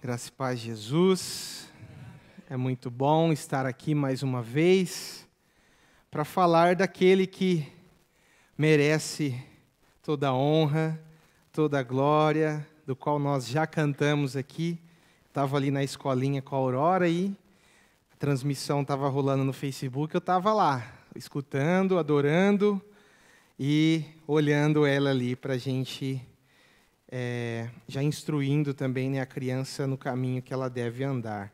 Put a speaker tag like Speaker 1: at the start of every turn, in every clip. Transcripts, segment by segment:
Speaker 1: Graça e paz, Jesus. É muito bom estar aqui mais uma vez para falar daquele que merece toda a honra, toda a glória, do qual nós já cantamos aqui. Estava ali na escolinha com a Aurora e a transmissão estava rolando no Facebook. Eu estava lá, escutando, adorando e olhando ela ali para a gente... já instruindo também, né, a criança no caminho que ela deve andar.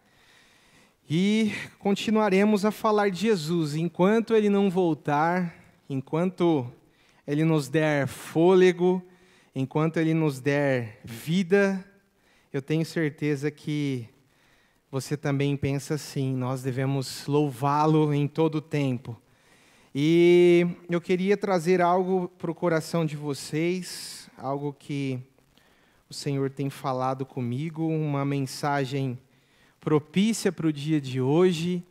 Speaker 1: E continuaremos a falar de Jesus. Enquanto Ele não voltar, enquanto Ele nos der fôlego, enquanto Ele nos der vida, eu tenho certeza que você também pensa assim, nós devemos louvá-lo em todo o tempo. E eu queria trazer algo para o coração de vocês, algo que o Senhor tem falado comigo, uma mensagem propícia para o dia de hoje,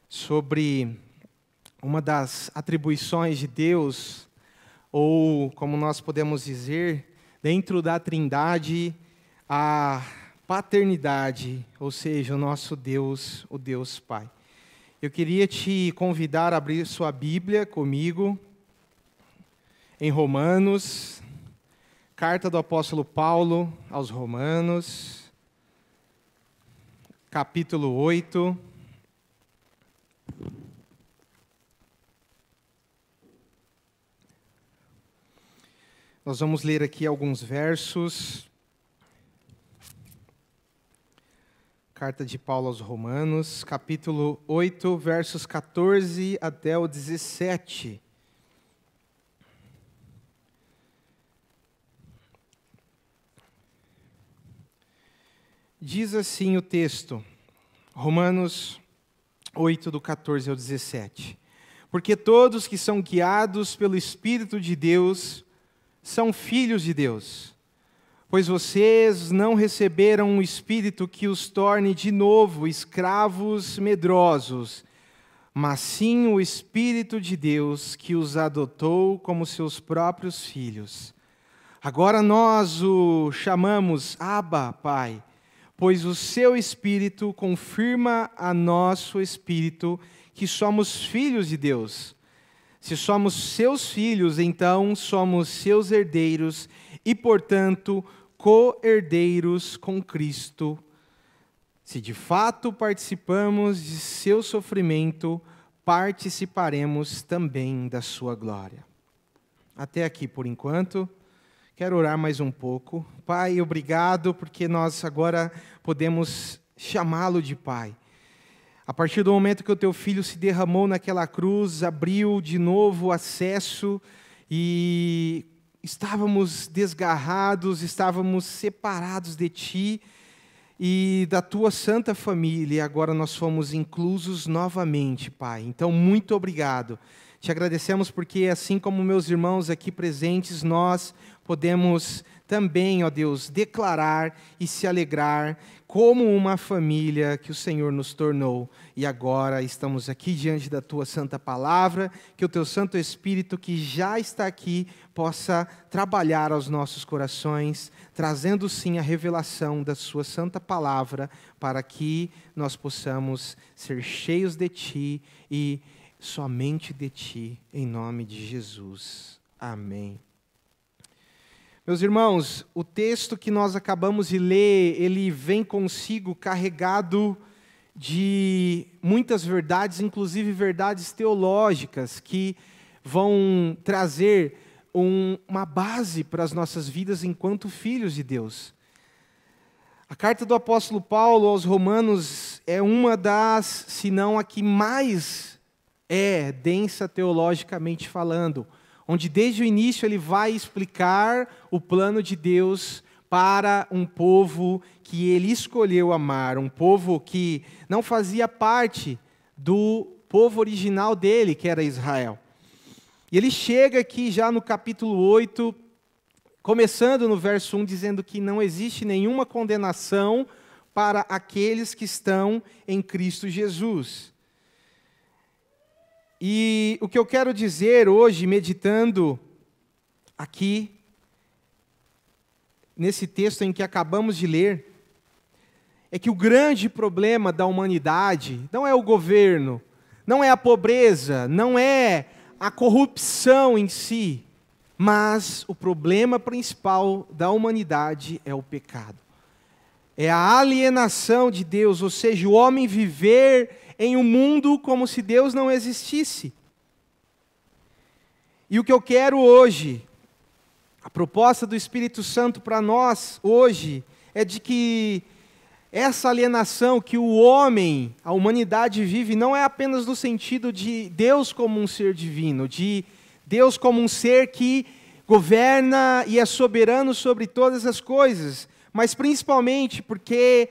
Speaker 1: sobre uma das atribuições de Deus, ou como nós podemos dizer, dentro da Trindade, a paternidade, ou seja, o nosso Deus, o Deus Pai. Eu queria te convidar a abrir sua Bíblia comigo, em Romanos, Carta do apóstolo Paulo aos Romanos, capítulo 8. Nós vamos ler aqui alguns versos. Carta de Paulo aos Romanos, capítulo 8, versos 14 até o 17. Diz assim o texto, Romanos 8, do 14 ao 17. Porque todos que são guiados pelo Espírito de Deus são filhos de Deus. Pois vocês não receberam um espírito que os torne de novo escravos medrosos, mas sim o Espírito de Deus que os adotou como seus próprios filhos. Agora nós o chamamos Abba, Pai, pois o seu Espírito confirma a nosso Espírito que somos filhos de Deus. Se somos seus filhos, então somos seus herdeiros e, portanto, co-herdeiros com Cristo. Se de fato participamos de seu sofrimento, participaremos também da sua glória. Até aqui por enquanto. Quero orar mais um pouco. Pai, obrigado porque nós agora podemos chamá-lo de Pai. A partir do momento que o teu Filho se derramou naquela cruz, abriu de novo o acesso e estávamos desgarrados, estávamos separados de Ti e da Tua santa família, e agora nós fomos inclusos novamente, Pai. Então, muito obrigado. Te agradecemos porque, assim como meus irmãos aqui presentes, nós podemos também, ó Deus, declarar e se alegrar como uma família que o Senhor nos tornou. E agora estamos aqui diante da Tua santa palavra, que o Teu Santo Espírito, que já está aqui, possa trabalhar aos nossos corações, trazendo sim a revelação da Sua santa palavra, para que nós possamos ser cheios de Ti e somente de Ti, em nome de Jesus. Amém. Meus irmãos, o texto que nós acabamos de ler, ele vem consigo carregado de muitas verdades, inclusive verdades teológicas, que vão trazer uma base para as nossas vidas enquanto filhos de Deus. A carta do apóstolo Paulo aos Romanos é uma das, se não a que mais densa teologicamente falando, onde desde o início ele vai explicar o plano de Deus para um povo que ele escolheu amar, um povo que não fazia parte do povo original dele, que era Israel. E ele chega aqui já no capítulo 8, começando no verso 1, dizendo que não existe nenhuma condenação para aqueles que estão em Cristo Jesus. E o que eu quero dizer hoje, meditando aqui, nesse texto em que acabamos de ler, é que o grande problema da humanidade não é o governo, não é a pobreza, não é a corrupção em si, mas o problema principal da humanidade é o pecado. É a alienação de Deus, ou seja, o homem viver em um mundo como se Deus não existisse. E o que eu quero hoje, a proposta do Espírito Santo para nós hoje, é de que essa alienação que o homem, a humanidade vive, não é apenas no sentido de Deus como um ser divino, de Deus como um ser que governa e é soberano sobre todas as coisas, mas principalmente porque,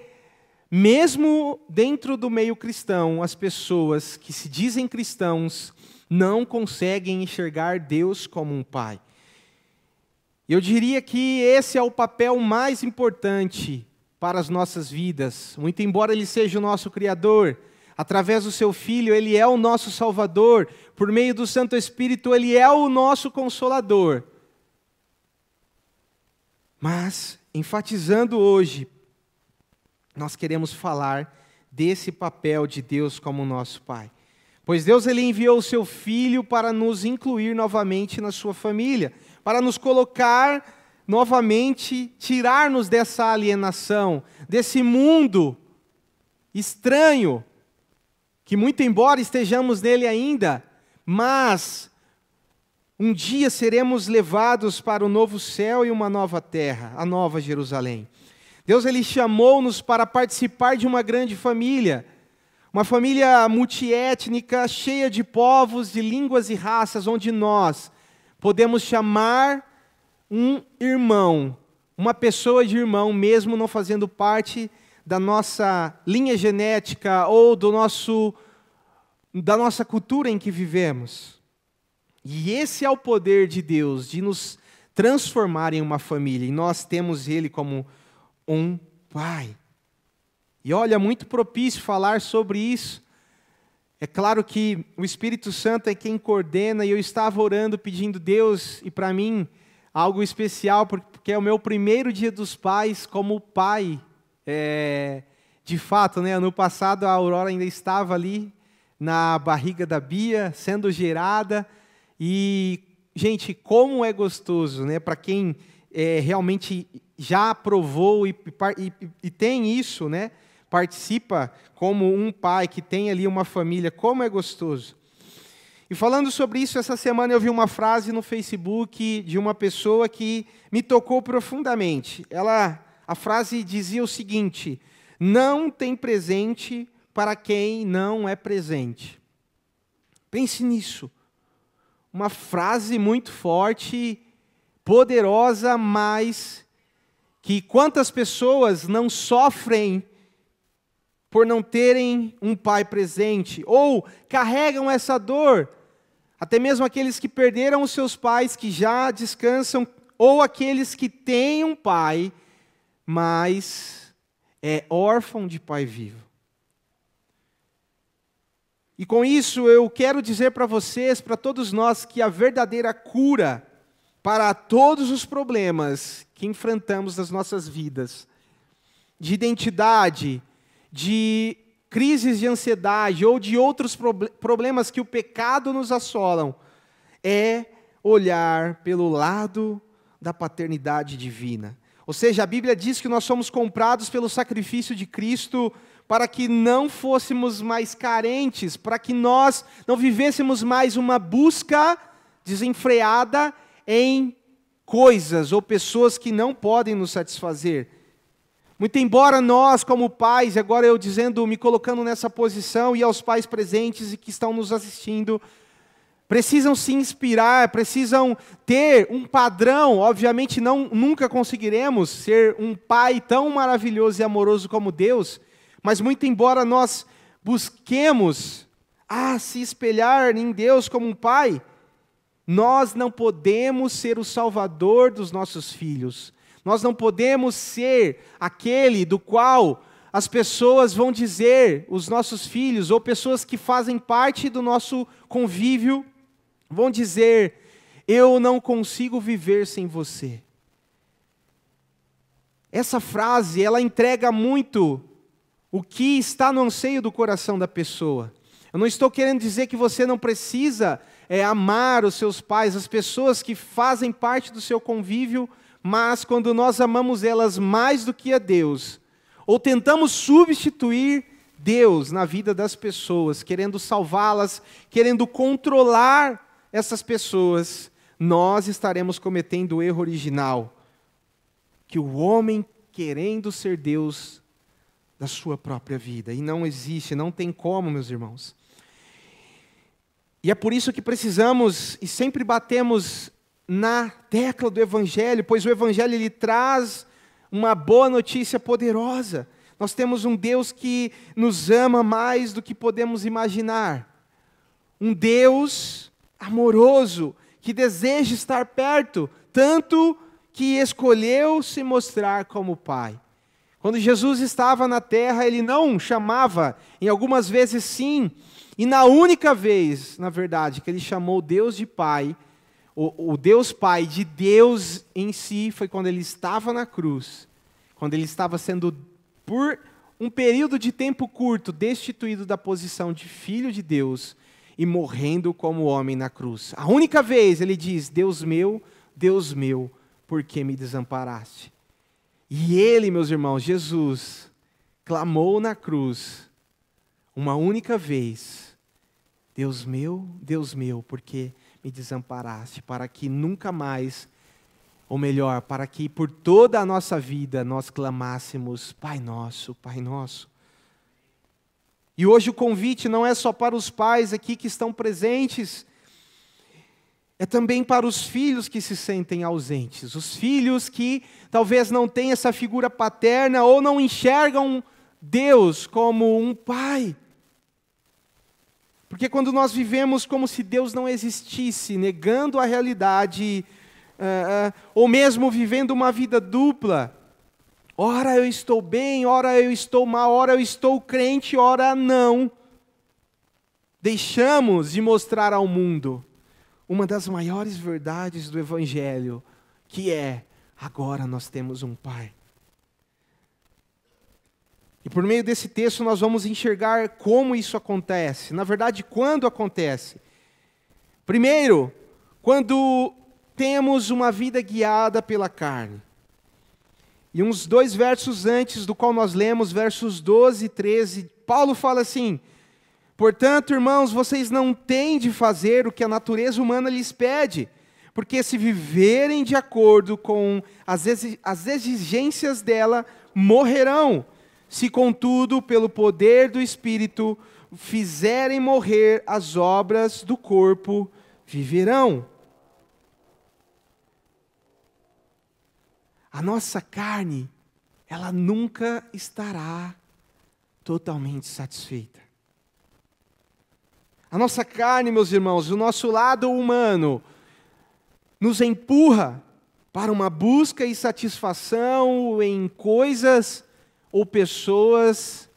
Speaker 1: mesmo dentro do meio cristão, as pessoas que se dizem cristãos não conseguem enxergar Deus como um pai. Eu diria que esse é o papel mais importante para as nossas vidas. Muito embora Ele seja o nosso Criador, através do Seu Filho, Ele é o nosso Salvador, por meio do Santo Espírito, Ele é o nosso Consolador. Mas, enfatizando hoje, nós queremos falar desse papel de Deus como nosso Pai. Pois Deus Ele enviou o Seu Filho para nos incluir novamente na Sua família, para nos colocar novamente, tirar-nos dessa alienação, desse mundo estranho, que muito embora estejamos nele ainda, mas um dia seremos levados para o novo céu e uma nova terra, a nova Jerusalém. Deus Ele chamou-nos para participar de uma grande família, uma família multiétnica, cheia de povos, de línguas e raças, onde nós podemos chamar um irmão, uma pessoa de irmão, mesmo não fazendo parte da nossa linha genética ou da nossa cultura em que vivemos. E esse é o poder de Deus, de nos transformar em uma família, e nós temos Ele como um Pai. E olha, muito propício falar sobre isso. É claro que o Espírito Santo é quem coordena, e eu estava orando, pedindo Deus, e para mim, algo especial, porque é o meu primeiro dia dos pais como pai, de fato, né? Ano passado a Aurora ainda estava ali na barriga da Bia, sendo gerada, e, gente, como é gostoso, né? Para quem realmente já provou e tem isso, né? Participa como um pai que tem ali uma família, como é gostoso. E falando sobre isso, essa semana eu vi uma frase no Facebook de uma pessoa que me tocou profundamente. A frase dizia o seguinte: não tem presente para quem não é presente. Pense nisso. Uma frase muito forte, poderosa, mas que quantas pessoas não sofrem por não terem um pai presente, ou carregam essa dor. Até mesmo aqueles que perderam os seus pais, que já descansam, ou aqueles que têm um pai, mas é órfão de pai vivo. E com isso eu quero dizer para vocês, para todos nós, que a verdadeira cura para todos os problemas que enfrentamos nas nossas vidas, de identidade, de crises de ansiedade ou de outros problemas que o pecado nos assolam, é olhar pelo lado da paternidade divina. Ou seja, a Bíblia diz que nós somos comprados pelo sacrifício de Cristo para que não fôssemos mais carentes, para que nós não vivêssemos mais uma busca desenfreada em coisas ou pessoas que não podem nos satisfazer. Muito embora nós, como pais, agora eu dizendo, me colocando nessa posição, e aos pais presentes e que estão nos assistindo, precisam se inspirar, precisam ter um padrão. Obviamente nunca conseguiremos ser um pai tão maravilhoso e amoroso como Deus, mas muito embora nós busquemos se espelhar em Deus como um pai, nós não podemos ser o salvador dos nossos filhos. Nós não podemos ser aquele do qual as pessoas vão dizer, os nossos filhos, ou pessoas que fazem parte do nosso convívio, vão dizer: eu não consigo viver sem você. Essa frase, ela entrega muito o que está no anseio do coração da pessoa. Eu não estou querendo dizer que você não precisa amar os seus pais, as pessoas que fazem parte do seu convívio, mas quando nós amamos elas mais do que a Deus, ou tentamos substituir Deus na vida das pessoas, querendo salvá-las, querendo controlar essas pessoas, nós estaremos cometendo o erro original, que o homem querendo ser Deus da sua própria vida. E não existe, não tem como, meus irmãos. E é por isso que precisamos, e sempre batemos na tecla do Evangelho, pois o Evangelho ele traz uma boa notícia poderosa. Nós temos um Deus que nos ama mais do que podemos imaginar. Um Deus amoroso, que deseja estar perto, tanto que escolheu se mostrar como Pai. Quando Jesus estava na terra, Ele não chamava, em algumas vezes sim, e na única vez, na verdade, que Ele chamou Deus de Pai, o Deus Pai de Deus em si, foi quando Ele estava na cruz, quando Ele estava sendo, por um período de tempo curto, destituído da posição de Filho de Deus e morrendo como homem na cruz. A única vez Ele diz, Deus meu, por que me desamparaste? E Ele, meus irmãos, Jesus, clamou na cruz, uma única vez, Deus meu, por que me desamparaste? Para que nunca mais, ou melhor, para que por toda a nossa vida nós clamássemos, Pai nosso, Pai nosso. E hoje o convite não é só para os pais aqui que estão presentes, é também para os filhos que se sentem ausentes, os filhos que talvez não tenham essa figura paterna ou não enxergam Deus como um pai. Porque quando nós vivemos como se Deus não existisse, negando a realidade, ou mesmo vivendo uma vida dupla, ora eu estou bem, ora eu estou mal, ora eu estou crente, ora não, deixamos de mostrar ao mundo uma das maiores verdades do Evangelho, que é, agora nós temos um Pai. E por meio desse texto nós vamos enxergar como isso acontece. Na verdade, quando acontece. Primeiro, quando temos uma vida guiada pela carne. E uns 2 versos antes do qual nós lemos, versos 12 e 13, Paulo fala assim, portanto, irmãos, vocês não têm de fazer o que a natureza humana lhes pede, porque se viverem de acordo com as exigências dela, morrerão. Se, contudo, pelo poder do Espírito, fizerem morrer as obras do corpo, viverão. A nossa carne, ela nunca estará totalmente satisfeita. A nossa carne, meus irmãos, o nosso lado humano, nos empurra para uma busca e satisfação em coisas ou pessoas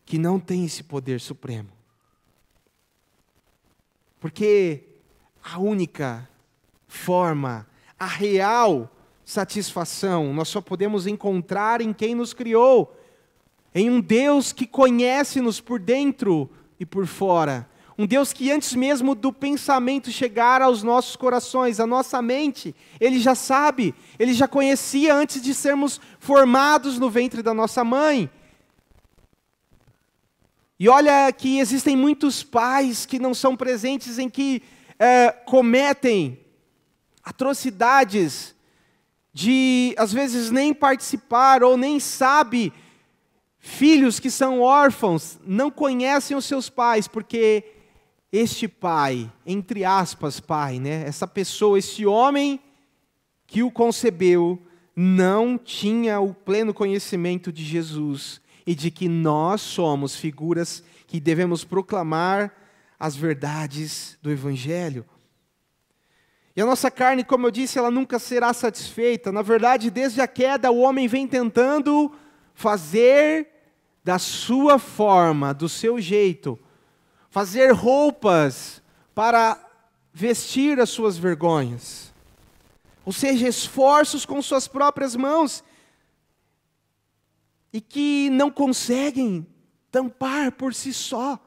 Speaker 1: que não têm esse poder supremo. Porque a única forma, a real satisfação, nós só podemos encontrar em quem nos criou, em um Deus que conhece-nos por dentro e por fora. Um Deus que antes mesmo do pensamento chegar aos nossos corações, à nossa mente, Ele já sabe, Ele já conhecia antes de sermos formados no ventre da nossa mãe. E olha que existem muitos pais que não são presentes em que cometem atrocidades de, às vezes, nem participar ou nem sabe. Filhos que são órfãos não conhecem os seus pais, porque este pai, entre aspas, pai, né? Essa pessoa, esse homem que o concebeu, não tinha o pleno conhecimento de Jesus e de que nós somos figuras que devemos proclamar as verdades do Evangelho. E a nossa carne, como eu disse, ela nunca será satisfeita. Na verdade, desde a queda, o homem vem tentando fazer da sua forma, do seu jeito, fazer roupas para vestir as suas vergonhas. Ou seja, esforços com suas próprias mãos. e que não conseguem tampar por si só.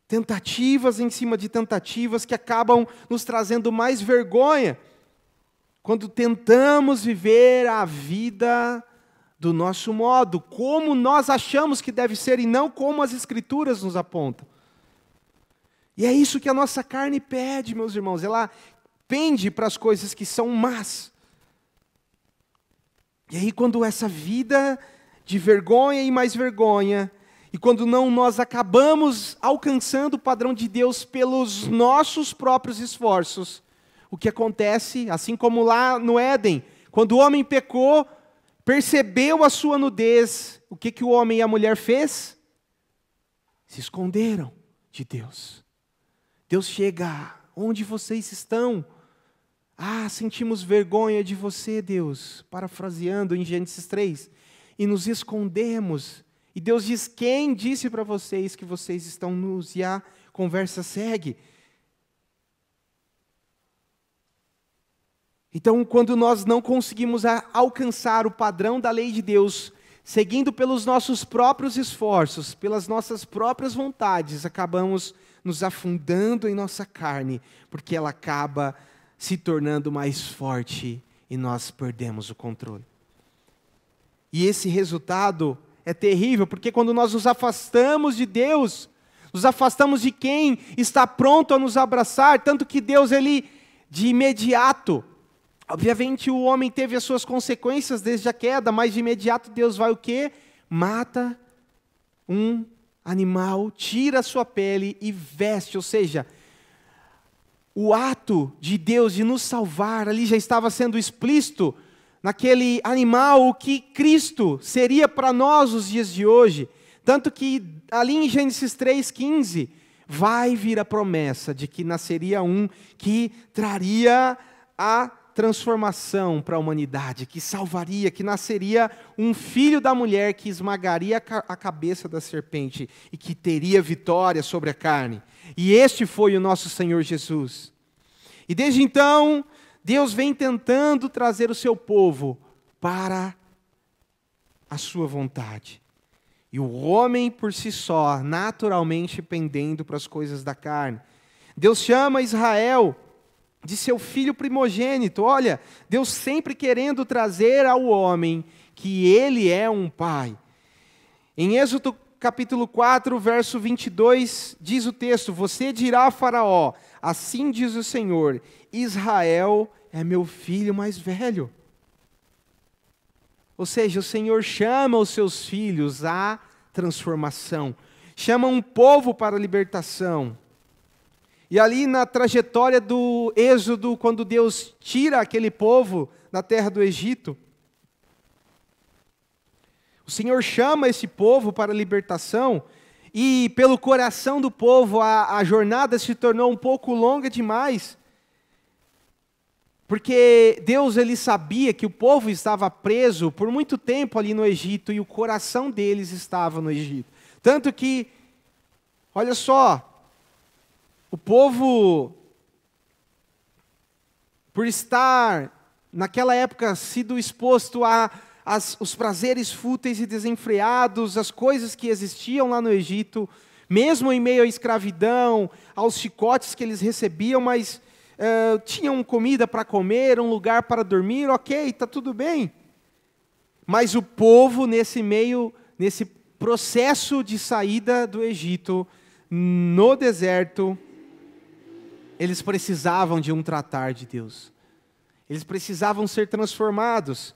Speaker 1: Tentativas em cima de tentativas que acabam nos trazendo mais vergonha quando tentamos viver a vida do nosso modo, como nós achamos que deve ser e não como as Escrituras nos apontam. E é isso que a nossa carne pede, meus irmãos, ela pende para as coisas que são más. E aí quando essa vida de vergonha e mais vergonha, e quando não nós acabamos alcançando o padrão de Deus pelos nossos próprios esforços, o que acontece, assim como lá no Éden, quando o homem pecou, percebeu a sua nudez, o que o homem e a mulher fez? Se esconderam de Deus. Deus chega, onde vocês estão? Sentimos vergonha de você, Deus, parafraseando em Gênesis 3, e nos escondemos. E Deus diz, quem disse para vocês que vocês estão nus? E a conversa segue. Então, quando nós não conseguimos alcançar o padrão da lei de Deus, seguindo pelos nossos próprios esforços, pelas nossas próprias vontades, acabamos nos afundando em nossa carne, porque ela acaba se tornando mais forte e nós perdemos o controle. E esse resultado é terrível, porque quando nós nos afastamos de Deus, nos afastamos de quem está pronto a nos abraçar, tanto que Deus, ele, de imediato, obviamente o homem teve as suas consequências desde a queda, mas de imediato Deus vai o quê? Mata um animal, tira a sua pele e veste, ou seja, o ato de Deus de nos salvar, ali já estava sendo explícito, naquele animal, o que Cristo seria para nós os dias de hoje. Tanto que ali em Gênesis 3,15, vai vir a promessa de que nasceria um que traria a transformação para a humanidade, que salvaria, que nasceria um filho da mulher que esmagaria a cabeça da serpente e que teria vitória sobre a carne. E este foi o nosso Senhor Jesus. E desde então, Deus vem tentando trazer o seu povo para a sua vontade. E o homem por si só, naturalmente pendendo para as coisas da carne. Deus chama Israel de seu filho primogênito. Olha, Deus sempre querendo trazer ao homem que ele é um pai. Em Êxodo capítulo 4, verso 22, diz o texto, você dirá a Faraó, assim diz o Senhor, Israel é meu filho mais velho. Ou seja, o Senhor chama os seus filhos à transformação, chama um povo para a libertação. E ali na trajetória do Êxodo, quando Deus tira aquele povo da terra do Egito, o Senhor chama esse povo para a libertação, e pelo coração do povo a jornada se tornou um pouco longa demais, porque Deus ele sabia que o povo estava preso por muito tempo ali no Egito, e o coração deles estava no Egito. Tanto que, olha só, o povo, por estar naquela época sido exposto os prazeres fúteis e desenfreados, as coisas que existiam lá no Egito, mesmo em meio à escravidão, aos chicotes que eles recebiam, mas tinham comida para comer, um lugar para dormir, ok, está tudo bem. Mas o povo nesse processo de saída do Egito, no deserto, eles precisavam de um tratar de Deus. Eles precisavam ser transformados.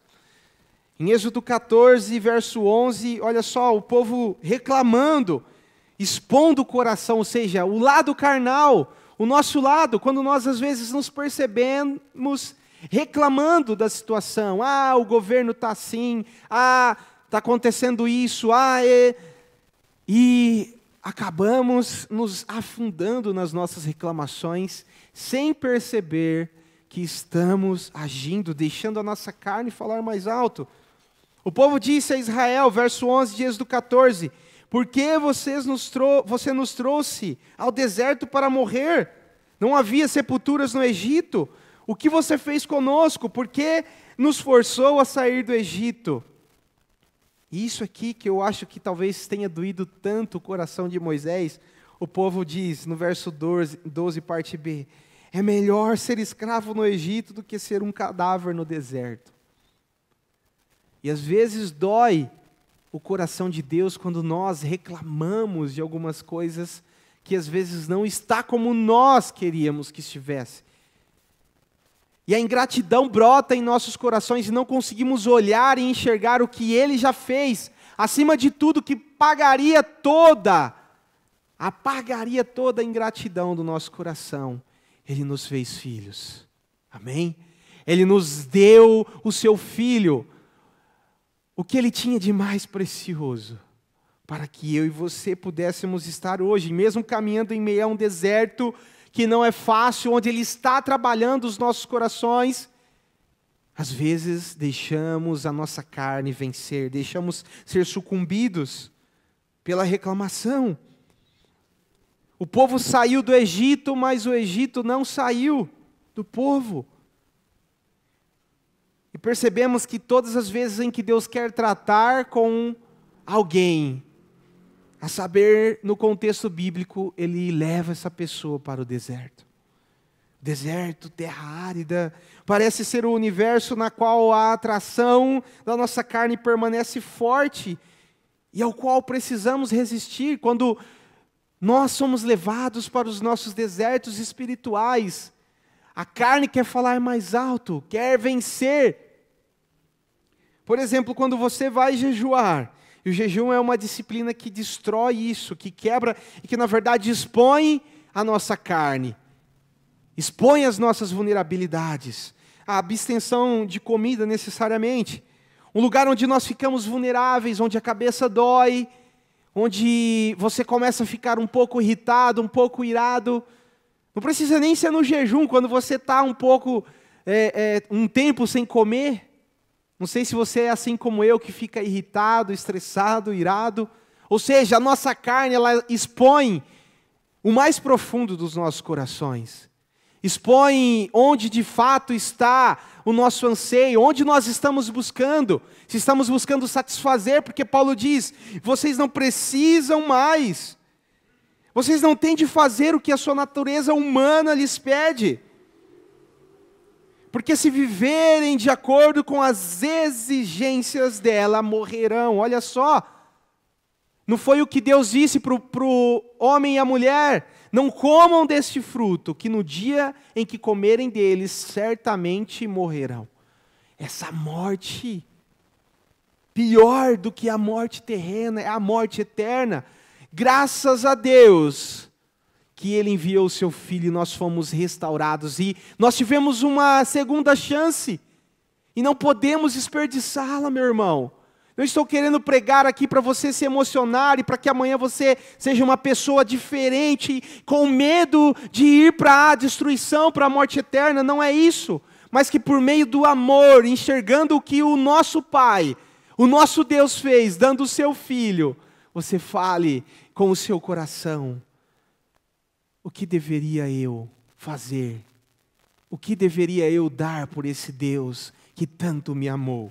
Speaker 1: Em Êxodo 14, verso 11, olha só, o povo reclamando, expondo o coração, ou seja, o lado carnal, o nosso lado, quando nós às vezes nos percebemos reclamando da situação. O governo está assim, está acontecendo isso, e acabamos nos afundando nas nossas reclamações, sem perceber que estamos agindo, deixando a nossa carne falar mais alto. O povo disse a Israel, verso 11 de Êxodo 14, por que você nos trouxe ao deserto para morrer? Não havia sepulturas no Egito, O que você fez conosco? Por que nos forçou a sair do Egito? E isso aqui que eu acho que talvez tenha doído tanto o coração de Moisés, o povo diz no verso 12 parte B, é melhor ser escravo no Egito do que ser um cadáver no deserto. E às vezes dói o coração de Deus quando nós reclamamos de algumas coisas que às vezes não está como nós queríamos que estivesse. E a ingratidão brota em nossos corações e não conseguimos olhar e enxergar o que Ele já fez. Acima de tudo, que apagaria toda a ingratidão do nosso coração. Ele nos fez filhos. Amém? Ele nos deu o seu Filho. O que Ele tinha de mais precioso. Para que eu e você pudéssemos estar hoje, mesmo caminhando em meio a um deserto que não é fácil, onde Ele está trabalhando os nossos corações, às vezes deixamos a nossa carne vencer, deixamos ser sucumbidos pela reclamação. O povo saiu do Egito, mas o Egito não saiu do povo. E percebemos que todas as vezes em que Deus quer tratar com alguém, a saber, no contexto bíblico, Ele leva essa pessoa para o deserto. Deserto, terra árida, parece ser o universo na qual a atração da nossa carne permanece forte e ao qual precisamos resistir quando nós somos levados para os nossos desertos espirituais. A carne quer falar mais alto, quer vencer. Por exemplo, quando você vai jejuar, e o jejum é uma disciplina que destrói isso, que quebra e que na verdade expõe a nossa carne, expõe as nossas vulnerabilidades, a abstenção de comida necessariamente, um lugar onde nós ficamos vulneráveis, onde a cabeça dói, onde você começa a ficar um pouco irritado, um pouco irado. Não precisa nem ser no jejum, quando você está um pouco, um tempo sem comer. Não sei se você é assim como eu, que fica irritado, estressado, irado. Ou seja, a nossa carne, ela expõe o mais profundo dos nossos corações. Expõe onde de fato está o nosso anseio, onde nós estamos buscando. Se estamos buscando satisfazer, porque Paulo diz, vocês não precisam mais. Vocês não têm de fazer o que a sua natureza humana lhes pede. Porque se viverem de acordo com as exigências dela, morrerão. Olha só, não foi o que Deus disse para o homem e a mulher? Não comam deste fruto, que no dia em que comerem deles, certamente morrerão. Essa morte, pior do que a morte terrena, é a morte eterna. Graças a Deus que Ele enviou o seu Filho e nós fomos restaurados. E nós tivemos uma segunda chance. E não podemos desperdiçá-la, meu irmão. Eu estou querendo pregar aqui para você se emocionar e para que amanhã você seja uma pessoa diferente, com medo de ir para a destruição, para a morte eterna. Não é isso. Mas que por meio do amor, enxergando o que o nosso Pai, o nosso Deus fez, dando o seu Filho, você fale com o seu coração. O que deveria eu fazer? O que deveria eu dar por esse Deus que tanto me amou?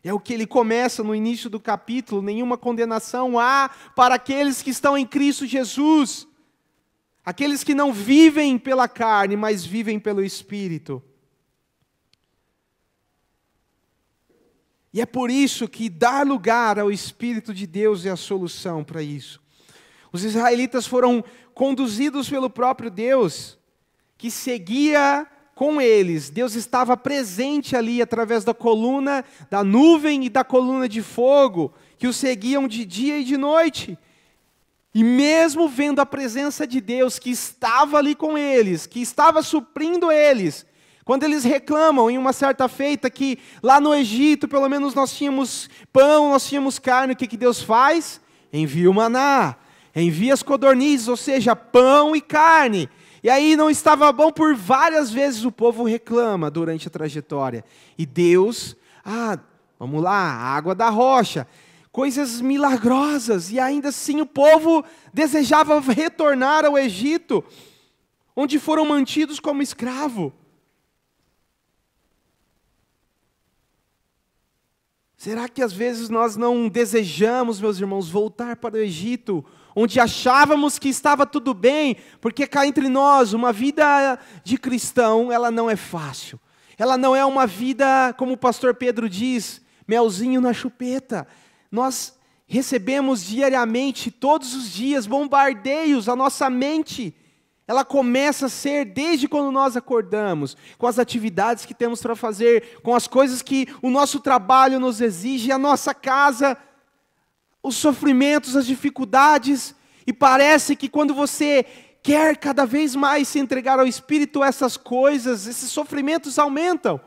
Speaker 1: É o que ele começa no início do capítulo: nenhuma condenação há para aqueles que estão em Cristo Jesus. Aqueles que não vivem pela carne, mas vivem pelo Espírito. E é por isso que dar lugar ao Espírito de Deus é a solução para isso. Os israelitas foram conduzidos pelo próprio Deus, que seguia com eles. Deus estava presente ali através da coluna, da nuvem e da coluna de fogo, que os seguiam de dia e de noite. E mesmo vendo a presença de Deus que estava ali com eles, que estava suprindo eles, quando eles reclamam em uma certa feita que lá no Egito pelo menos nós tínhamos pão, nós tínhamos carne, o que Deus faz? Envia o maná. Envia as codornizes, ou seja, pão e carne. E aí não estava bom, por várias vezes o povo reclama durante a trajetória. E Deus, vamos lá, água da rocha, coisas milagrosas. E ainda assim o povo desejava retornar ao Egito, onde foram mantidos como escravo. Será que às vezes nós não desejamos, meus irmãos, voltar para o Egito, onde achávamos que estava tudo bem, porque cá entre nós, uma vida de cristão, ela não é fácil. Ela não é uma vida, como o pastor Pedro diz, melzinho na chupeta. Nós recebemos diariamente, todos os dias, bombardeios, a nossa mente, ela começa a ser desde quando nós acordamos, com as atividades que temos para fazer, com as coisas que o nosso trabalho nos exige, a nossa casa, os sofrimentos, as dificuldades, e parece que quando você quer cada vez mais se entregar ao Espírito, essas coisas, esses sofrimentos aumentam.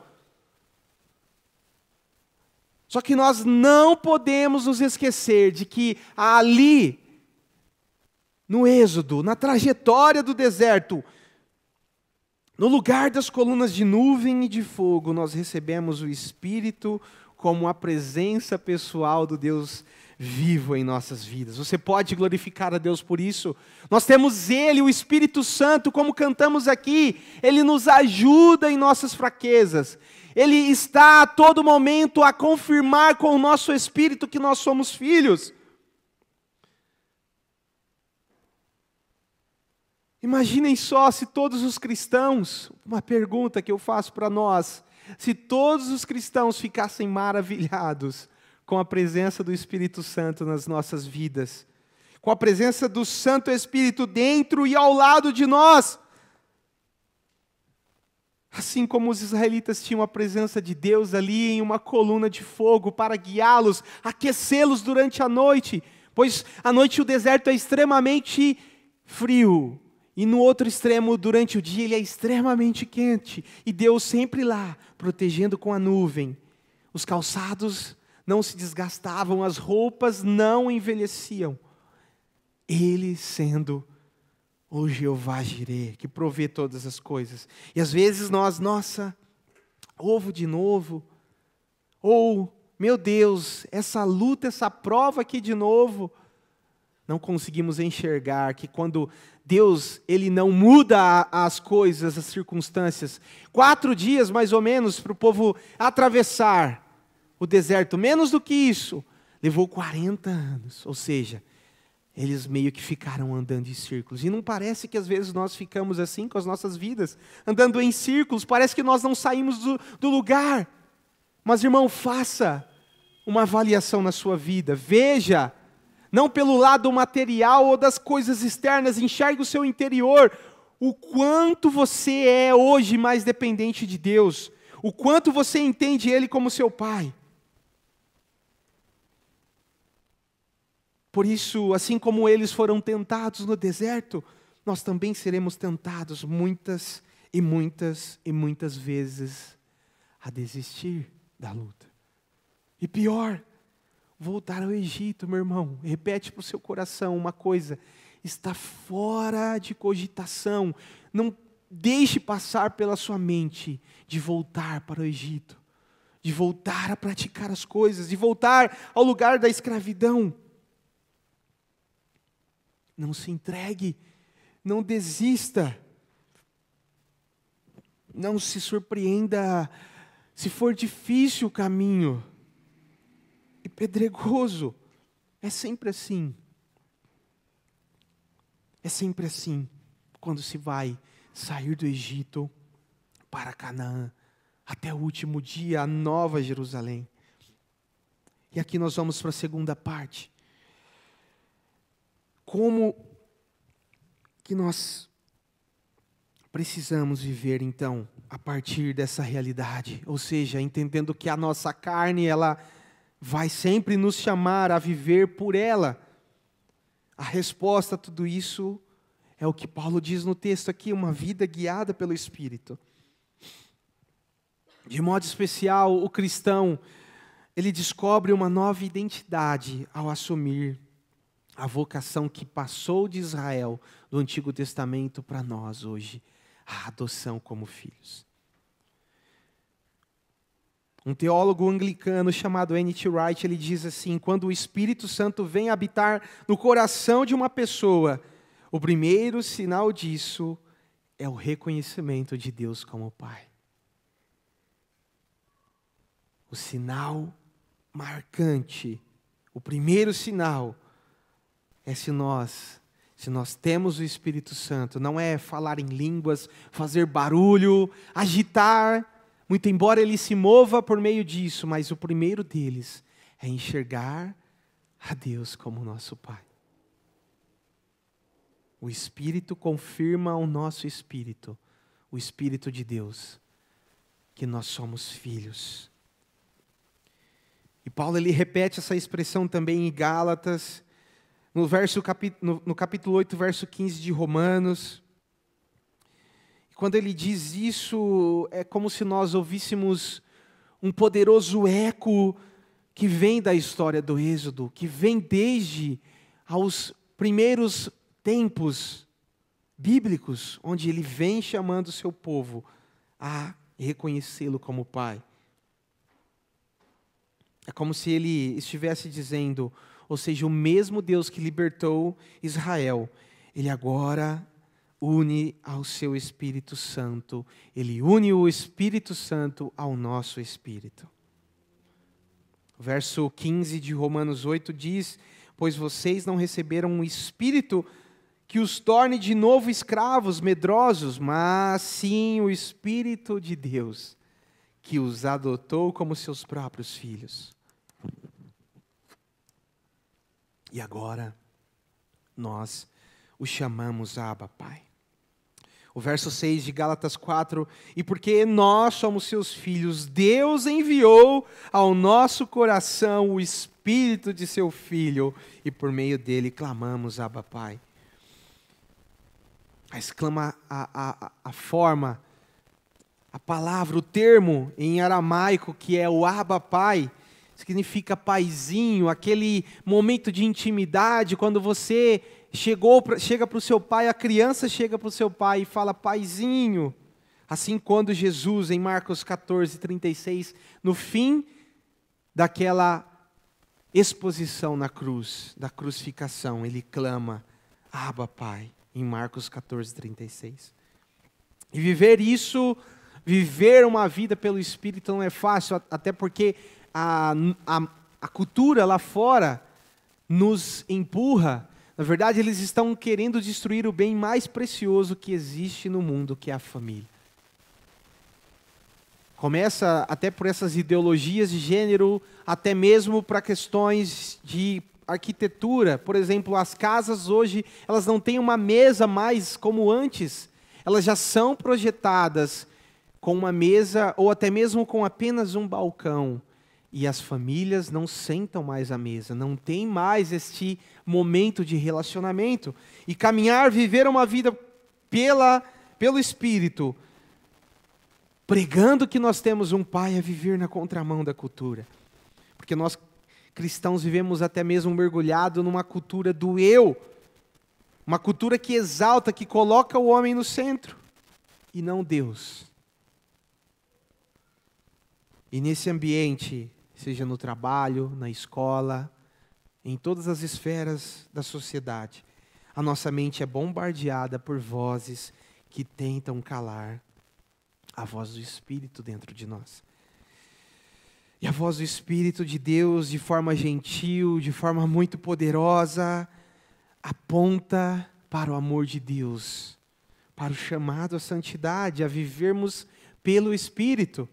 Speaker 1: Só que nós não podemos nos esquecer de que ali, no Êxodo, na trajetória do deserto, no lugar das colunas de nuvem e de fogo, nós recebemos o Espírito como a presença pessoal do Deus vivo em nossas vidas. Você pode glorificar a Deus por isso? Nós temos Ele, o Espírito Santo, como cantamos aqui, Ele nos ajuda em nossas fraquezas. Ele está a todo momento a confirmar com o nosso espírito que nós somos filhos. Imaginem só se todos os cristãos, uma pergunta que eu faço para nós, se todos os cristãos ficassem maravilhados com a presença do Espírito Santo nas nossas vidas, com a presença do Santo Espírito dentro e ao lado de nós, assim como os israelitas tinham a presença de Deus ali em uma coluna de fogo para guiá-los, aquecê-los durante a noite, pois à noite o deserto é extremamente frio, e no outro extremo, durante o dia, ele é extremamente quente, e Deus sempre lá, protegendo com a nuvem. Os calçados não se desgastavam, as roupas não envelheciam. Ele sendo o Jeová Jireh, que provê todas as coisas. E às vezes nós, ovo de novo, ou, meu Deus, essa luta, essa prova aqui de novo, não conseguimos enxergar que quando Deus, Ele não muda as coisas, as circunstâncias. 4 dias, mais ou menos, para o povo atravessar o deserto, menos do que isso, levou 40 anos, ou seja, eles meio que ficaram andando em círculos. E não parece que às vezes nós ficamos assim com as nossas vidas, andando em círculos, parece que nós não saímos do lugar. Mas irmão, faça uma avaliação na sua vida, veja, não pelo lado material ou das coisas externas, enxergue o seu interior, o quanto você é hoje mais dependente de Deus, o quanto você entende Ele como seu Pai. Por isso, assim como eles foram tentados no deserto, nós também seremos tentados muitas e muitas e muitas vezes a desistir da luta. E pior, voltar ao Egito, meu irmão. Repete para o seu coração uma coisa, está fora de cogitação. Não deixe passar pela sua mente de voltar para o Egito, de voltar a praticar as coisas, de voltar ao lugar da escravidão. Não se entregue, não desista, não se surpreenda se for difícil o caminho e pedregoso. É sempre assim. É sempre assim quando se vai sair do Egito para Canaã, até o último dia, a nova Jerusalém. E aqui nós vamos para a segunda parte. Como que nós precisamos viver, então, a partir dessa realidade? Ou seja, entendendo que a nossa carne, ela vai sempre nos chamar a viver por ela. A resposta a tudo isso é o que Paulo diz no texto aqui, uma vida guiada pelo Espírito. De modo especial, o cristão, ele descobre uma nova identidade ao assumir a vocação que passou de Israel, do Antigo Testamento, para nós hoje, a adoção como filhos. Um teólogo anglicano chamado N.T. Wright, ele diz assim, quando o Espírito Santo vem habitar no coração de uma pessoa, o primeiro sinal disso é o reconhecimento de Deus como Pai. O sinal marcante, o primeiro sinal é se nós temos o Espírito Santo. Não é falar em línguas, fazer barulho, agitar, muito embora ele se mova por meio disso, mas o primeiro deles é enxergar a Deus como nosso Pai. O Espírito confirma ao nosso espírito, o Espírito de Deus, que nós somos filhos. E Paulo ele repete essa expressão também em Gálatas, no capítulo 8, verso 15 de Romanos. Quando ele diz isso, é como se nós ouvíssemos um poderoso eco que vem da história do Êxodo, que vem desde aos primeiros tempos bíblicos, onde ele vem chamando o seu povo a reconhecê-lo como Pai. É como se ele estivesse dizendo, ou seja, o mesmo Deus que libertou Israel, ele agora une ao seu Espírito Santo, ele une o Espírito Santo ao nosso espírito. O verso 15 de Romanos 8 diz: pois vocês não receberam um espírito que os torne de novo escravos, medrosos, mas sim o Espírito de Deus, que os adotou como seus próprios filhos. E agora, nós o chamamos Abba, Pai. O verso 6 de Gálatas 4, e porque nós somos seus filhos, Deus enviou ao nosso coração o Espírito de seu Filho, e por meio dele clamamos Abba, Pai. Exclama a forma, a palavra, o termo em aramaico, que é o Abba, Pai, significa paizinho, aquele momento de intimidade, quando você chega para o seu pai, a criança chega para o seu pai e fala paizinho. Assim, quando Jesus, em Marcos 14, 36, no fim daquela exposição na cruz, da crucificação, ele clama, Abba, Pai, em Marcos 14, 36. E viver uma vida pelo Espírito não é fácil, até porque a cultura lá fora nos empurra. Na verdade, eles estão querendo destruir o bem mais precioso que existe no mundo, que é a família. Começa até por essas ideologias de gênero, até mesmo para questões de arquitetura. Por exemplo, as casas hoje, elas não têm uma mesa mais como antes. Elas já são projetadas com uma mesa, ou até mesmo com apenas um balcão. E as famílias não sentam mais à mesa, não tem mais este momento de relacionamento. E caminhar, viver uma vida pelo Espírito, pregando que nós temos um Pai, é viver na contramão da cultura. Porque nós cristãos vivemos até mesmo mergulhado numa cultura do eu, uma cultura que exalta, que coloca o homem no centro, e não Deus. E nesse ambiente, seja no trabalho, na escola, em todas as esferas da sociedade, a nossa mente é bombardeada por vozes que tentam calar a voz do Espírito dentro de nós. E a voz do Espírito de Deus, de forma gentil, de forma muito poderosa, aponta para o amor de Deus, para o chamado à santidade, a vivermos pelo Espírito.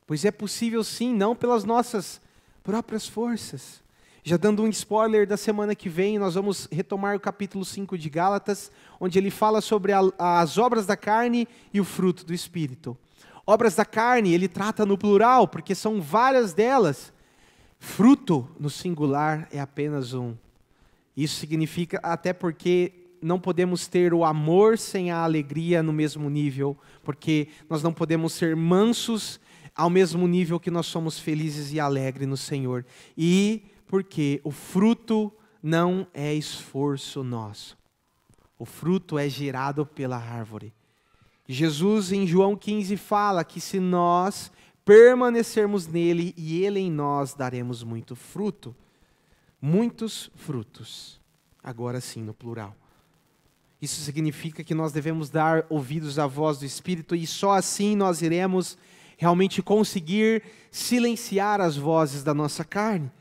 Speaker 1: Pois é possível sim, não pelas nossas próprias forças. Já dando um spoiler da semana que vem, nós vamos retomar o capítulo 5 de Gálatas, onde ele fala sobre as obras da carne e o fruto do Espírito. Obras da carne, ele trata no plural, porque são várias delas. Fruto, no singular, é apenas um. Isso significa, até porque não podemos ter o amor sem a alegria no mesmo nível, porque nós não podemos ser mansos ao mesmo nível que nós somos felizes e alegres no Senhor. E porque o fruto não é esforço nosso. O fruto é gerado pela árvore. Jesus, em João 15, fala que se nós permanecermos nele e ele em nós, daremos muito fruto. Muitos frutos. Agora sim, no plural. Isso significa que nós devemos dar ouvidos à voz do Espírito e só assim nós iremos realmente conseguir silenciar as vozes da nossa carne.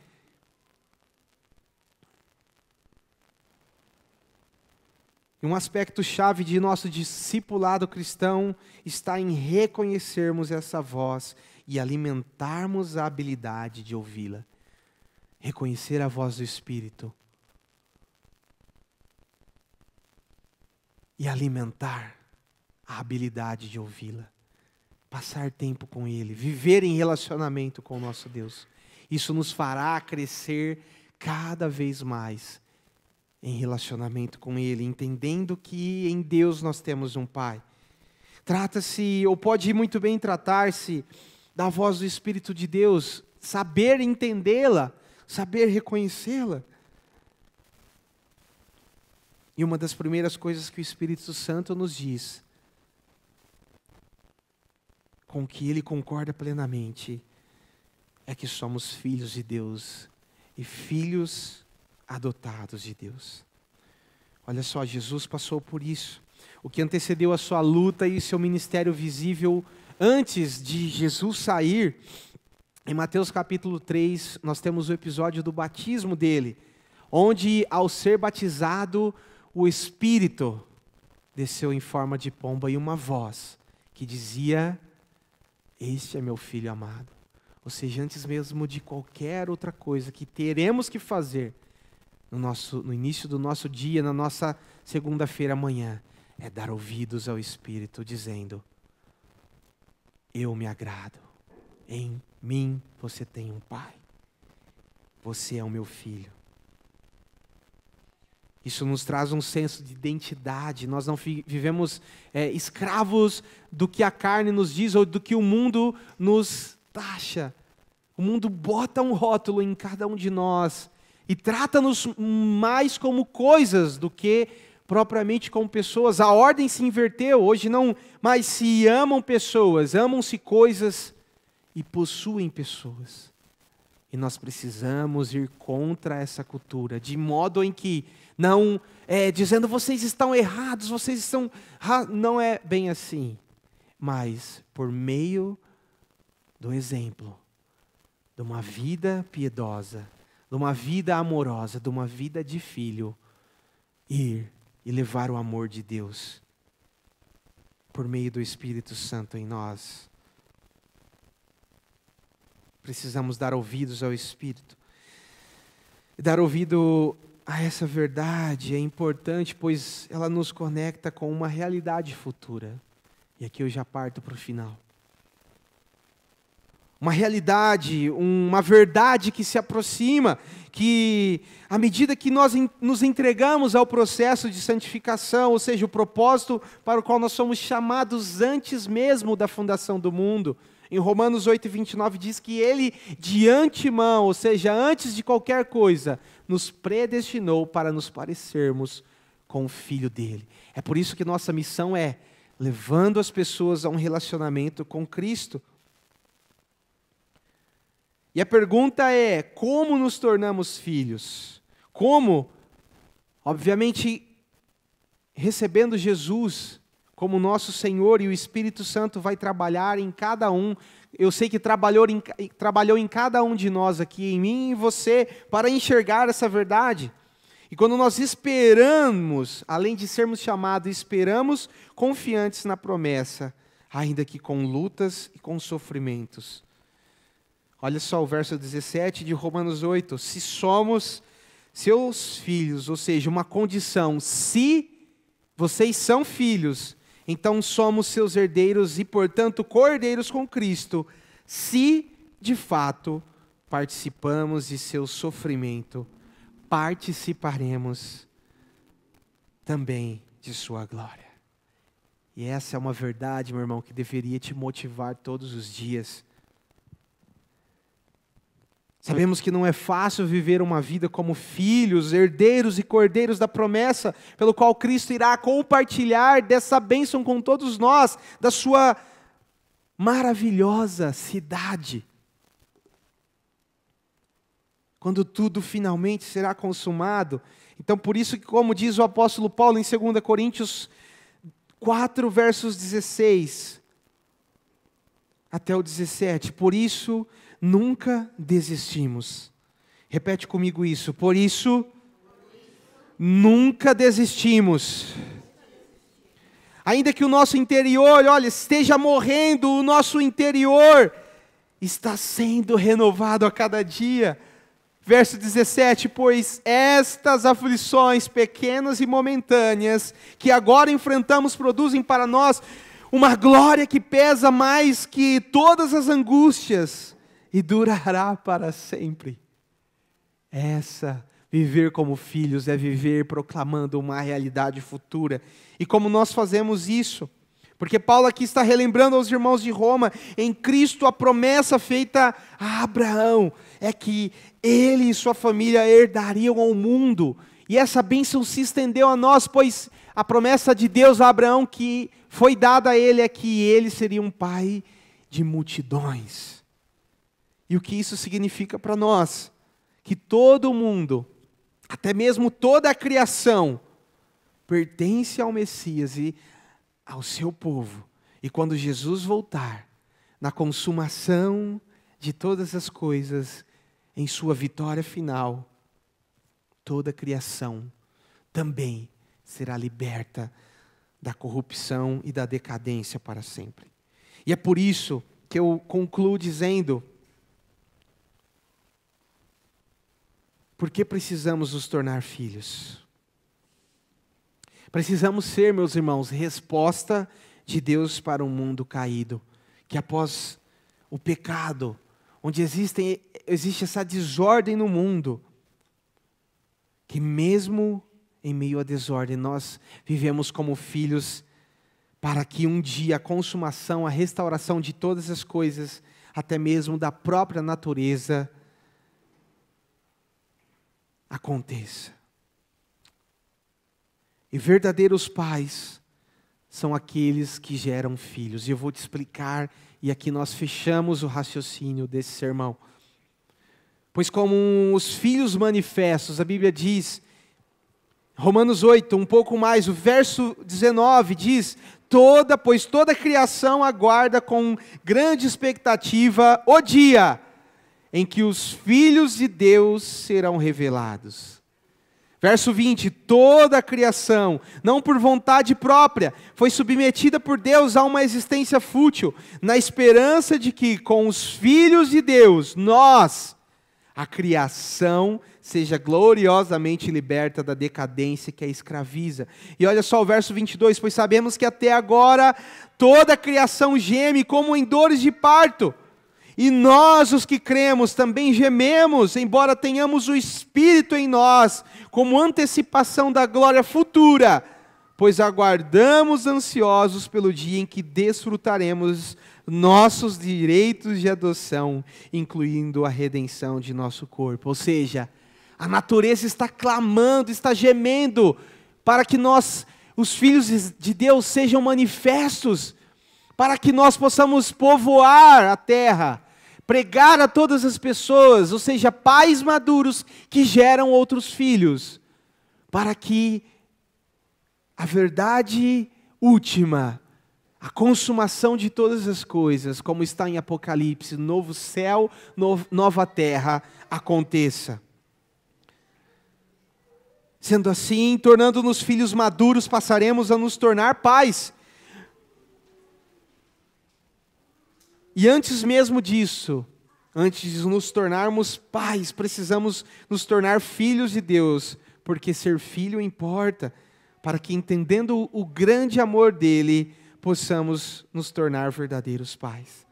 Speaker 1: E um aspecto chave de nosso discipulado cristão está em reconhecermos essa voz e alimentarmos a habilidade de ouvi-la. Reconhecer a voz do Espírito e alimentar a habilidade de ouvi-la. Passar tempo com Ele, viver em relacionamento com o nosso Deus. Isso nos fará crescer cada vez mais em relacionamento com Ele, entendendo que em Deus nós temos um Pai. Trata-se, ou pode muito bem tratar-se, da voz do Espírito de Deus, saber entendê-la, saber reconhecê-la. E uma das primeiras coisas que o Espírito Santo nos diz, com que Ele concorda plenamente, é que somos filhos de Deus e filhos adotados de Deus. Olha só, Jesus passou por isso. O que antecedeu a sua luta e seu ministério visível antes de Jesus sair, em Mateus capítulo 3, nós temos o episódio do batismo dele, onde ao ser batizado, o Espírito desceu em forma de pomba e uma voz que dizia: este é meu filho amado. Ou seja, antes mesmo de qualquer outra coisa que teremos que fazer no início do nosso dia, na nossa segunda-feira amanhã, é dar ouvidos ao Espírito, dizendo: eu me agrado, em mim você tem um Pai, você é o meu filho. Isso nos traz um senso de identidade. Nós não vivemos escravos do que a carne nos diz ou do que o mundo nos taxa. O mundo bota um rótulo em cada um de nós e trata-nos mais como coisas do que propriamente como pessoas. A ordem se inverteu. Hoje não mais se amam pessoas, amam-se coisas e possuem pessoas. E nós precisamos ir contra essa cultura, de modo em que não dizendo vocês estão errados, vocês estão... Não é bem assim. Mas por meio do exemplo, de uma vida piedosa, de uma vida amorosa, de uma vida de filho, ir e levar o amor de Deus por meio do Espírito Santo em nós. Precisamos dar ouvidos ao Espírito. E dar ouvido a essa verdade é importante, pois ela nos conecta com uma realidade futura. E aqui eu já parto para o final. Uma realidade, uma verdade que se aproxima, que à medida que nós nos entregamos ao processo de santificação, ou seja, o propósito para o qual nós somos chamados antes mesmo da fundação do mundo. Em Romanos 8:29 diz que Ele de antemão, ou seja, antes de qualquer coisa, nos predestinou para nos parecermos com o Filho dEle. É por isso que nossa missão é levando as pessoas a um relacionamento com Cristo. E a pergunta é, como nos tornamos filhos? Como? Obviamente, recebendo Jesus como nosso Senhor, e o Espírito Santo vai trabalhar em cada um. Eu sei que trabalhou em cada um de nós aqui, em mim e em você, para enxergar essa verdade. E quando nós esperamos, além de sermos chamados, esperamos confiantes na promessa, ainda que com lutas e com sofrimentos. Olha só o verso 17 de Romanos 8. Se somos seus filhos, ou seja, uma condição, se vocês são filhos, então somos seus herdeiros e, portanto, co-herdeiros com Cristo, se, de fato, participamos de seu sofrimento, participaremos também de sua glória. E essa é uma verdade, meu irmão, que deveria te motivar todos os dias. Sabemos que não é fácil viver uma vida como filhos, herdeiros e cordeiros da promessa, pelo qual Cristo irá compartilhar dessa bênção com todos nós, da sua maravilhosa cidade. Quando tudo finalmente será consumado. Então, por isso que, como diz o apóstolo Paulo em 2 Coríntios 4, versos 16, até o 17. Por isso, nunca desistimos. Repete comigo isso. Por isso, nunca desistimos. Ainda que o nosso interior, olha, esteja morrendo, o nosso interior está sendo renovado a cada dia. Verso 17, pois estas aflições pequenas e momentâneas que agora enfrentamos produzem para nós uma glória que pesa mais que todas as angústias e durará para sempre. Viver como filhos é viver proclamando uma realidade futura. E como nós fazemos isso? Porque Paulo aqui está relembrando aos irmãos de Roma, em Cristo a promessa feita a Abraão é que ele e sua família herdariam ao mundo. E essa bênção se estendeu a nós, pois a promessa de Deus a Abraão que foi dada a ele é que ele seria um pai de multidões. E o que isso significa para nós? Que todo mundo, até mesmo toda a criação, pertence ao Messias e ao seu povo. E quando Jesus voltar, na consumação de todas as coisas, em sua vitória final, toda a criação também será liberta da corrupção e da decadência para sempre. E é por isso que eu concluo dizendo: por que precisamos nos tornar filhos? Precisamos ser, meus irmãos, resposta de Deus para um mundo caído, que após o pecado, onde existe essa desordem no mundo, que mesmo em meio à desordem, nós vivemos como filhos, para que um dia a consumação, a restauração de todas as coisas, até mesmo da própria natureza, aconteça. E verdadeiros pais são aqueles que geram filhos. E eu vou te explicar, e aqui nós fechamos o raciocínio desse sermão. Pois como os filhos manifestos, a Bíblia diz, Romanos 8, um pouco mais, o verso 19 diz: pois toda a criação aguarda com grande expectativa o dia em que os filhos de Deus serão revelados. Verso 20, toda a criação, não por vontade própria, foi submetida por Deus a uma existência fútil, na esperança de que com os filhos de Deus, nós, a criação, seja gloriosamente liberta da decadência que a escraviza. E olha só o verso 22, pois sabemos que até agora toda a criação geme como em dores de parto. E nós, os que cremos, também gememos, embora tenhamos o Espírito em nós, como antecipação da glória futura, pois aguardamos ansiosos pelo dia em que desfrutaremos nossos direitos de adoção, incluindo a redenção de nosso corpo. Ou seja, a natureza está clamando, está gemendo, para que nós, os filhos de Deus, sejam manifestos, para que nós possamos povoar a terra, pregar a todas as pessoas, ou seja, pais maduros que geram outros filhos, para que a verdade última, a consumação de todas as coisas, como está em Apocalipse, novo céu, nova terra, aconteça. Sendo assim, tornando-nos filhos maduros, passaremos a nos tornar pais. E antes mesmo disso, antes de nos tornarmos pais, precisamos nos tornar filhos de Deus, porque ser filho importa, para que entendendo o grande amor dele, possamos nos tornar verdadeiros pais.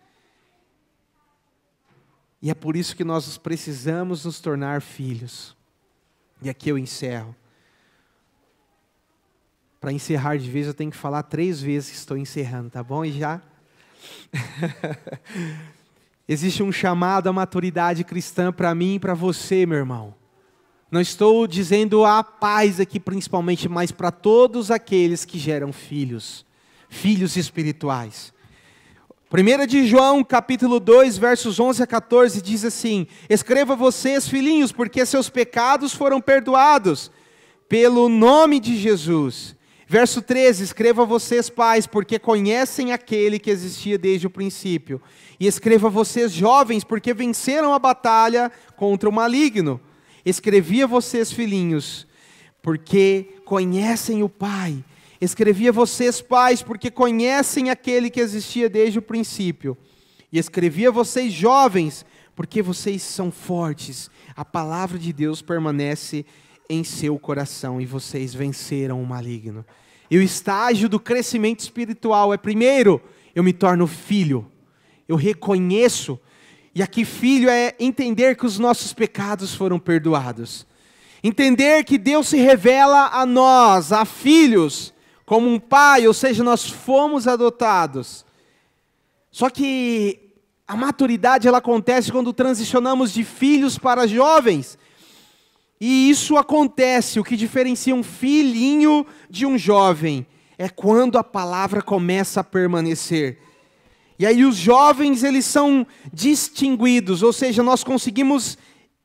Speaker 1: E é por isso que nós precisamos nos tornar filhos. E aqui eu encerro. Para encerrar de vez, eu tenho que falar 3 vezes que estou encerrando, tá bom? E já... Existe um chamado à maturidade cristã para mim e para você, meu irmão. Não estou dizendo a pais aqui principalmente, mas para todos aqueles que geram filhos espirituais. 1 de João, capítulo 2, versos 11 a 14, diz assim: escreva vocês, filhinhos, porque seus pecados foram perdoados pelo nome de Jesus. Verso 13, escreva vocês pais, porque conhecem aquele que existia desde o princípio. E escreva vocês jovens, porque venceram a batalha contra o maligno. Escrevi a vocês filhinhos, porque conhecem o Pai. Escrevi a vocês pais, porque conhecem aquele que existia desde o princípio. E escrevi a vocês jovens, porque vocês são fortes. A palavra de Deus permanece em seu coração e vocês venceram o maligno. E o estágio do crescimento espiritual é, primeiro, eu me torno filho. Eu reconheço, e aqui filho é entender que os nossos pecados foram perdoados. Entender que Deus se revela a nós, a filhos, como um pai, ou seja, nós fomos adotados. Só que a maturidade ela acontece quando transicionamos de filhos para jovens. E isso acontece, o que diferencia um filhinho de um jovem é quando a palavra começa a permanecer. E aí os jovens, eles são distinguidos, ou seja, nós conseguimos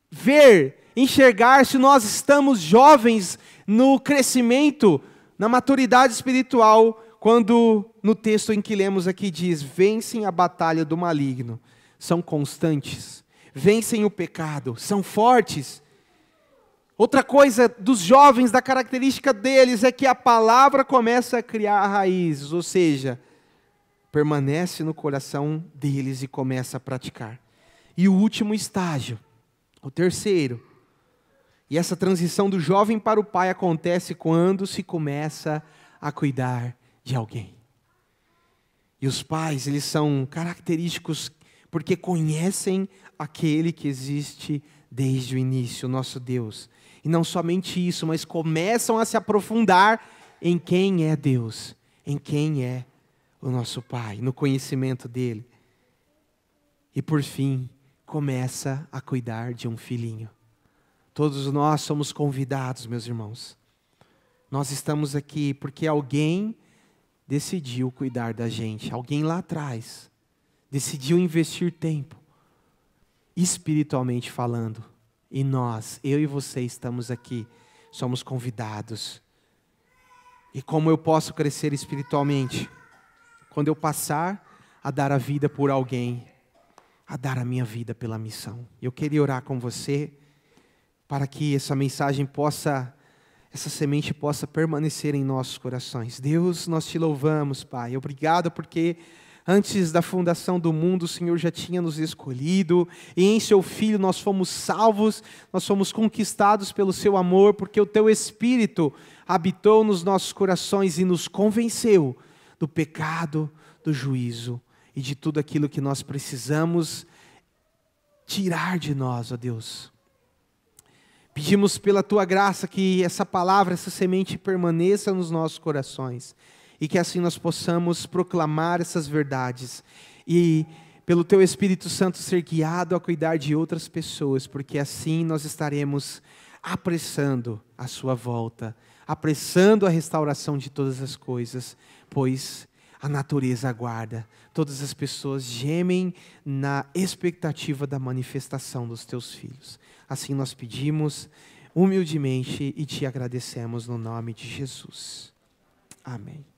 Speaker 1: ver, enxergar se nós estamos jovens no crescimento, na maturidade espiritual, quando no texto em que lemos aqui diz, vencem a batalha do maligno, são constantes, vencem o pecado, são fortes. Outra coisa dos jovens, da característica deles, é que a palavra começa a criar raízes, ou seja, permanece no coração deles e começa a praticar. E o último estágio, o terceiro, e essa transição do jovem para o pai acontece quando se começa a cuidar de alguém. E os pais, eles são característicos porque conhecem aquele que existe desde o início, o nosso Deus. E não somente isso, mas começam a se aprofundar em quem é Deus, em quem é o nosso Pai, no conhecimento dEle. E por fim, começa a cuidar de um filhinho. Todos nós somos convidados, meus irmãos. Nós estamos aqui porque alguém decidiu cuidar da gente. Alguém lá atrás decidiu investir tempo, espiritualmente falando. E nós, eu e você estamos aqui, somos convidados. E como eu posso crescer espiritualmente? Quando eu passar a dar a vida por alguém, a dar a minha vida pela missão. Eu queria orar com você, para que essa mensagem possa, essa semente possa permanecer em nossos corações. Deus, nós te louvamos, Pai. Obrigado porque antes da fundação do mundo, o Senhor já tinha nos escolhido, e em seu Filho nós fomos salvos, nós fomos conquistados pelo seu amor, porque o teu Espírito habitou nos nossos corações e nos convenceu do pecado, do juízo e de tudo aquilo que nós precisamos tirar de nós, ó Deus. Pedimos pela tua graça que essa palavra, essa semente permaneça nos nossos corações. E que assim nós possamos proclamar essas verdades. E pelo Teu Espírito Santo ser guiado a cuidar de outras pessoas. Porque assim nós estaremos apressando a Sua volta. Apressando a restauração de todas as coisas. Pois a natureza aguarda. Todas as pessoas gemem na expectativa da manifestação dos Teus filhos. Assim nós pedimos humildemente e Te agradecemos no nome de Jesus. Amém.